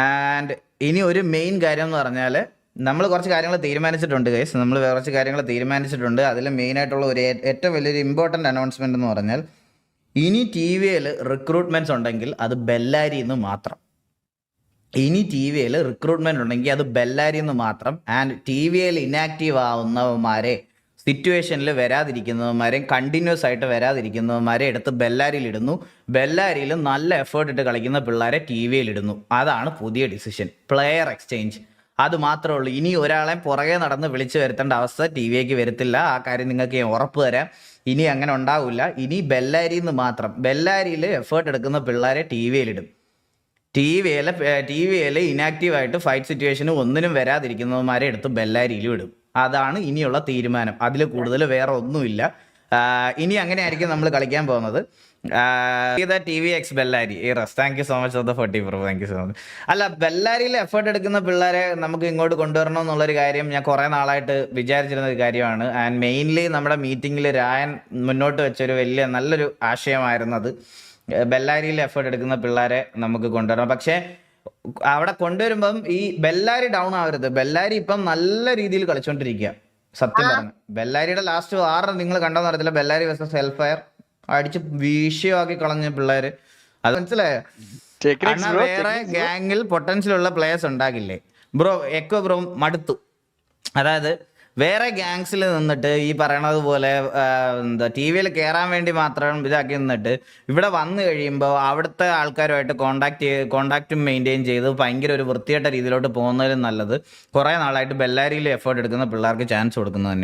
And ഇനി ഒരു main കാര്യം എന്ന് പറഞ്ഞാൽ നമ്മൾ കുറച്ച് കാര്യങ്ങൾ തീരുമാനിച്ചിട്ടുണ്ട് ഗൈസ്. നമ്മൾ കുറച്ച് കാര്യങ്ങൾ തീരുമാനിച്ചിട്ടുണ്ട്. അതിൽ മെയിനായിട്ടുള്ള ഒരു ഏറ്റവും വലിയൊരു ഇമ്പോർട്ടൻ്റ് അനൗൺസ്മെൻ്റ് എന്ന് പറഞ്ഞാൽ ഇനി ടി വിയിൽ റിക്രൂട്ട്മെൻറ്റ്സ് ഉണ്ടെങ്കിൽ അത് ബെല്ലാരിയിൽ നിന്ന് മാത്രം. ഇനി ടി വിയിൽ റിക്രൂട്ട്മെൻറ്റ് ഉണ്ടെങ്കിൽ അത് ബെല്ലാരിയിൽ നിന്ന് മാത്രം. ആൻഡ് ടി വിയിൽ ഇനാക്റ്റീവ് ആവുന്നവന്മാരെ, സിറ്റുവേഷനിൽ വരാതിരിക്കുന്നവന്മാരെയും കണ്ടിന്യൂസ് ആയിട്ട് വരാതിരിക്കുന്നവന്മാരെ എടുത്ത് ബെല്ലാരിയിൽ ഇടുന്നു. ബെല്ലാരിയിൽ നല്ല എഫേർട്ട് ഇട്ട് കളിക്കുന്ന പിള്ളേരെ ടി വിയിൽ ഇടുന്നു. അതാണ് പുതിയ ഡിസിഷൻ, പ്ലെയർ എക്സ്ചേഞ്ച്. അത് മാത്രമേ ഉള്ളൂ. ഇനി ഒരാളെ പുറകെ നടന്ന് വിളിച്ചു വരുത്തേണ്ട അവസ്ഥ ടി വിക്ക് വരത്തില്ല. ആ കാര്യം നിങ്ങൾക്ക് ഞാൻ ഉറപ്പ് തരാം. ഇനി അങ്ങനെ ഉണ്ടാവില്ല. ഇനി ബെല്ലാരിയിൽ നിന്ന് മാത്രം. ബെല്ലാരിയിൽ എഫേർട്ട് എടുക്കുന്ന പിള്ളേരെ ടി വിയിലിടും. ടി വിയിൽ ഇനാക്റ്റീവായിട്ട് ഫൈറ്റ് സിറ്റുവേഷന് ഒന്നിനും വരാതിരിക്കുന്നവന്മാരെ എടുത്ത് ബെല്ലാരിയിലും ഇടും. അതാണ് ഇനിയുള്ള തീരുമാനം. അതിൽ കൂടുതൽ വേറെ ഒന്നുമില്ല. ഇനി അങ്ങനെ ആയിരിക്കും നമ്മൾ കളിക്കാൻ പോകുന്നത്. T V X Bellary thank you so much for the 40 pro. Thank you so much. അല്ല, ബെല്ലാരിയിൽ എഫേർട്ട് എടുക്കുന്ന പിള്ളേരെ നമുക്ക് ഇങ്ങോട്ട് കൊണ്ടുവരണം എന്നുള്ളൊരു കാര്യം ഞാൻ കുറേ നാളായിട്ട് വിചാരിച്ചിരുന്ന ഒരു കാര്യമാണ്. ആൻഡ് മെയിൻലി നമ്മുടെ മീറ്റിങ്ങിൽ രായൻ മുന്നോട്ട് വെച്ചൊരു നല്ലൊരു ആശയമായിരുന്നത് ബെല്ലാരിയിൽ എഫേർട്ട് എടുക്കുന്ന പിള്ളേരെ നമുക്ക് കൊണ്ടുവരണം. പക്ഷേ അവിടെ കൊണ്ടുവരുമ്പം ഈ ബെല്ലാരി ഡൗൺ ആവരുത്. ബെല്ലാരി ഇപ്പം നല്ല രീതിയിൽ കളിച്ചോണ്ടിരിക്കുക. സത്യം പറഞ്ഞു, ബെല്ലാരിയുടെ ലാസ്റ്റ് 6 നിങ്ങൾ കണ്ടോന്ന് അറിയത്തില്ല. ബെല്ലാരി വേഴ്സസ് ഹെൽ ഫയർ അടിച്ച് വിഷയമാക്കി കളഞ്ഞ പിള്ളേര്. അത് മനസ്സിലായോ? വേറെ ഗാങ്ങിൽ പൊട്ടൻഷ്യൽ ഉള്ള പ്ലേയേഴ്സ് ഉണ്ടാകില്ലേ ബ്രോ? എക്കോ ബ്രോ മടുത്തു. അതായത് വേറെ ഗാങ്സിൽ നിന്നിട്ട് ഈ പറയണത് പോലെ ടി വിയിൽ കയറാൻ വേണ്ടി മാത്രം ഇതാക്കി നിന്നിട്ട് ഇവിടെ വന്നു കഴിയുമ്പോൾ അവിടുത്തെ ആൾക്കാരുമായിട്ട് കോണ്ടാക്റ്റും മെയിൻറ്റെയിൻ ചെയ്ത് ഭയങ്കര ഒരു വൃത്തിയായിട്ട രീതിയിലോട്ട് പോകുന്നതിലും നല്ലത് കുറേ നാളായിട്ട് ബെല്ലാരിയിൽ എഫേർട്ട് എടുക്കുന്ന പിള്ളേർക്ക് ചാൻസ് കൊടുക്കുന്നത് തന്നെ.